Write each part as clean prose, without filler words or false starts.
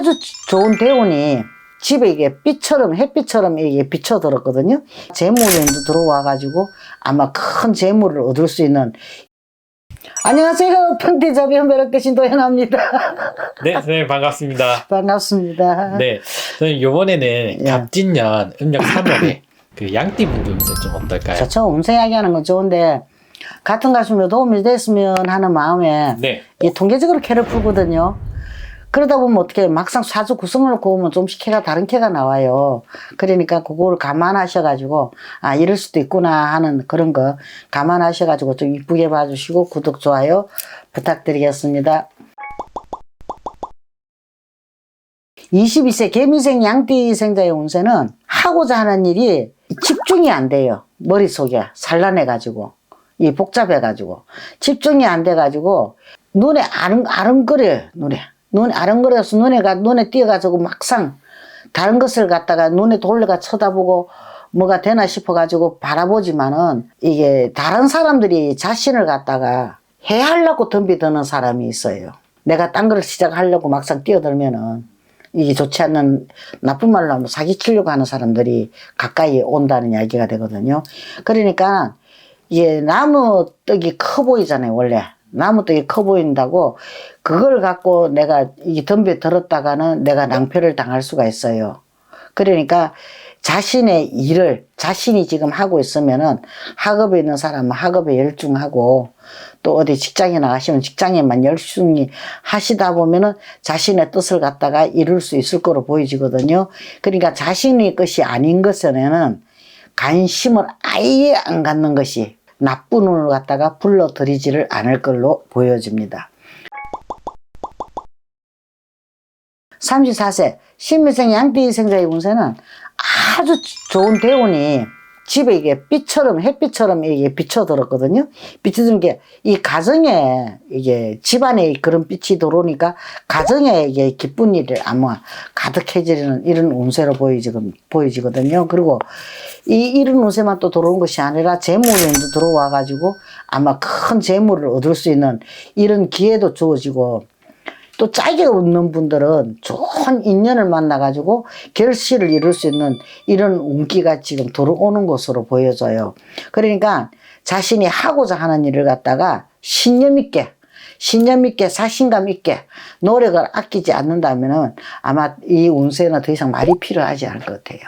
아주 좋은 대운이 집에 이게 빛처럼, 햇빛처럼 이게 비쳐들었거든요. 재물이 들어와가지고 아마 큰 재물을 얻을 수 있는. 안녕하세요. 평택잡이 현배롭게 신도현아입니다. 네, 선생님 반갑습니다. 반갑습니다. 네, 저는 요번에는 갑진년 음력 3월에 그 양띠 분들 운세 좀 어떨까요? 좋죠. 운세 이야기하는 건 좋은데 같은 가수면 도움이 됐으면 하는 마음에 네. 이 통계적으로 캐를 풀거든요. 그러다 보면 어떻게 막상 사주 구성을 놓고 보면 좀씩 캐가 다른 캐가 나와요. 그러니까 그거를 감안하셔가지고 아 이럴 수도 있구나 하는 그런 거 감안하셔가지고 좀 이쁘게 봐주시고 구독 좋아요 부탁드리겠습니다. 22세 개미생 양띠생자의 운세는 하고자 하는 일이 집중이 안 돼요. 머릿속에 산란해가지고 이 복잡해가지고 집중이 안 돼가지고 눈에 아른거려요. 눈에 아른거려서 눈에 띄어가지고 막상 다른 것을 갖다가 눈에 돌려가 쳐다보고 뭐가 되나 싶어가지고 바라보지만은 이게 다른 사람들이 자신을 갖다가 해하려고 덤비드는 사람이 있어요. 내가 딴 거를 시작하려고 막상 뛰어들면은 이게 좋지 않는 나쁜 말로 하면 사기치려고 하는 사람들이 가까이 온다는 이야기가 되거든요. 그러니까 이게 나무 떡이 커 보이잖아요. 원래 나무 떡이 커 보인다고 그걸 갖고 내가 이 덤벼 들었다가는 내가 낭패를 당할 수가 있어요. 그러니까 자신의 일을 자신이 지금 하고 있으면은 학업에 있는 사람은 학업에 열중하고 또 어디 직장에 나가시면 직장에만 열심히 하시다 보면은 자신의 뜻을 갖다가 이룰 수 있을 거로 보여지거든요. 그러니까 자신의 것이 아닌 것에는 관심을 아예 안 갖는 것이 나쁜 운을 갖다가 불러들이지를 않을 걸로 보여집니다. 34세 신미생 양띠생자의 운세는 아주 좋은 대운이 집에 이게 빛처럼 햇빛처럼 이게 비쳐들었거든요. 비쳐드는 게 이 가정에 이게 집안에 그런 빛이 들어오니까 가정에 이게 기쁜 일을 아마 가득해지는 이런 운세로 보여지거든요. 그리고 이런 운세만 또 들어온 것이 아니라 재물이 들어와 가지고 아마 큰 재물을 얻을 수 있는 이런 기회도 주어지고 또 짝이 없는 분들은 좋은 인연을 만나가지고 결실을 이룰 수 있는 이런 운기가 지금 들어오는 것으로 보여져요. 그러니까 자신이 하고자 하는 일을 갖다가 신념 있게 자신감 있게 노력을 아끼지 않는다면은 아마 이 운세는 더 이상 말이 필요하지 않을 것 같아요.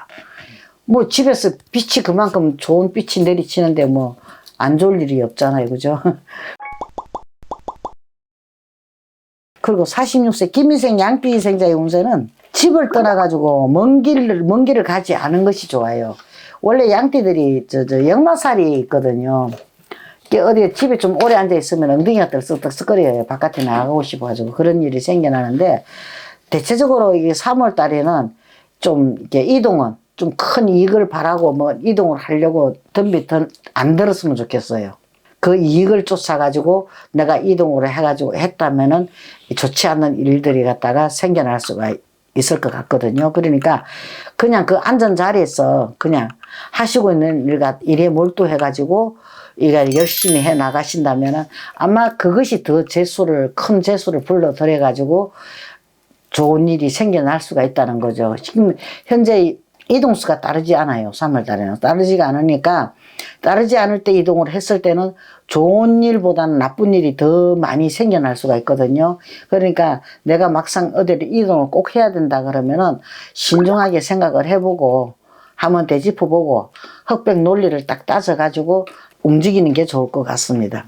뭐 집에서 빛이 그만큼 좋은 빛이 내리치는데 뭐 안 좋을 일이 없잖아요. 그죠? 그리고 46세 김희생 양띠생자의 운세는 집을 떠나가지고 먼 길을 가지 않은 것이 좋아요. 원래 양띠들이 역마살이 있거든요. 어디 집에 좀 오래 앉아있으면 엉덩이가 들썩들썩거려요. 바깥에 나가고 싶어가지고 그런 일이 생겨나는데 대체적으로 이게 3월 달에는 좀 이렇게 이동은 좀 큰 이익을 바라고 뭐 이동을 하려고 안 들었으면 좋겠어요. 그 이익을 쫓아가지고 내가 이동을 해가지고 했다면은 좋지 않는 일들이 갖다가 생겨날 수가 있을 것 같거든요. 그러니까 그냥 그 앉은 자리에서 그냥 하시고 있는 일에 몰두해가지고 이가 열심히 해 나가신다면은 아마 그것이 더 큰 재수를 불러들여가지고 좋은 일이 생겨날 수가 있다는 거죠. 지금 현재 이동수가 따르지 않아요. 3월 달에는. 따르지가 않으니까 따르지 않을 때 이동을 했을 때는 좋은 일보다는 나쁜 일이 더 많이 생겨날 수가 있거든요. 그러니까 내가 막상 어디를 이동을 꼭 해야 된다 그러면은 신중하게 생각을 해보고 한번 되짚어보고 흑백 논리를 딱 따져가지고 움직이는 게 좋을 것 같습니다.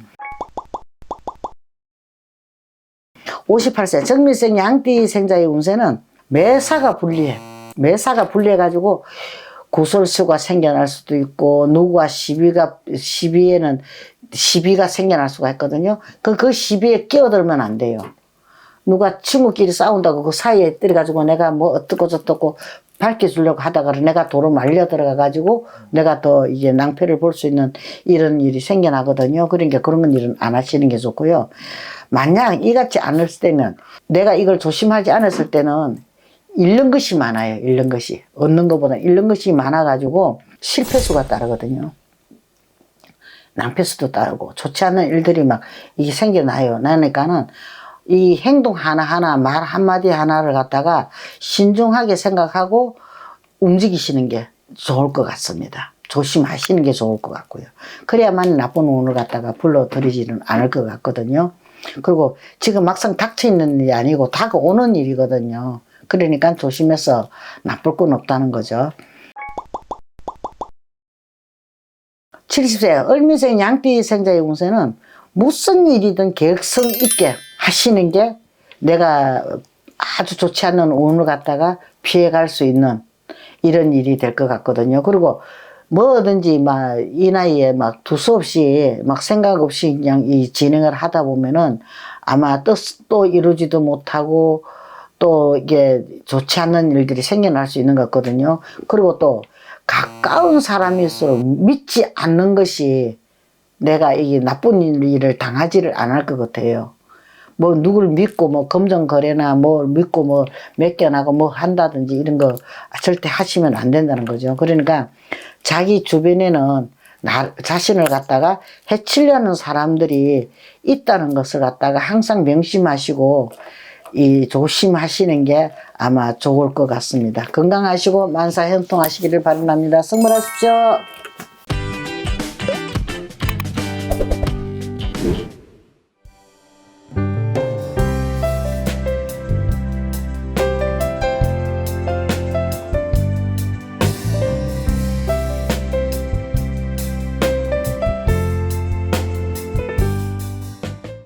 58세 정미생 양띠생자의 운세는 매사가 불리해가지고 구설수가 생겨날 수도 있고 누구와 시비에는 시비가 생겨날 수가 있거든요. 그 시비에 끼어들면 안 돼요. 누가 친구끼리 싸운다고 그 사이에 들어가지고 내가 뭐 어떻고 저떻고 밝혀주려고 하다가 내가 도로 말려 들어가가지고 내가 더 이제 낭패를 볼 수 있는 이런 일이 생겨나거든요. 그러니까 그런 일은 안 하시는 게 좋고요. 만약 이같이 않을 때면 내가 이걸 조심하지 않았을 때는 잃는 것이 많아요. 잃는 것이. 얻는 것보다 잃는 것이 많아가지고 실패수가 따르거든요. 낭패수도 따르고 좋지 않은 일들이 막 이게 생겨나요. 그러니까는 이 행동 하나하나, 말 한마디 하나를 갖다가 신중하게 생각하고 움직이시는 게 좋을 것 같습니다. 조심하시는 게 좋을 것 같고요. 그래야만 나쁜 운을 갖다가 불러들이지는 않을 것 같거든요. 그리고 지금 막상 닥쳐 있는 일이 아니고 다가오는 일이거든요. 그러니까 조심해서 나쁠 건 없다는 거죠. 70세 을미생 양띠 생자의 운세는 무슨 일이든 계획성 있게 하시는 게 내가 아주 좋지 않은 운을 갖다가 피해갈 수 있는 이런 일이 될 것 같거든요. 그리고 뭐든지 막 이 나이에 막 두서없이 막 생각 없이 그냥 이 진행을 하다 보면은 아마 뜻도 이루지도 못하고 또 이게 좋지 않는 일들이 생겨날 수 있는 것 같거든요. 그리고 또 가까운 사람일수록 믿지 않는 것이 내가 이게 나쁜 일을 당하지를 않을 것 같아요. 뭐 누구를 믿고 뭐 검정 거래나 뭐 믿고 뭐 맡겨나고 뭐 한다든지 이런 거 절대 하시면 안 된다는 거죠. 그러니까 자기 주변에는 나 자신을 갖다가 해치려는 사람들이 있다는 것을 갖다가 항상 명심하시고 이 조심하시는 게 아마 좋을 것 같습니다. 건강하시고 만사형통하시기를 바랍니다. 성불하십시오.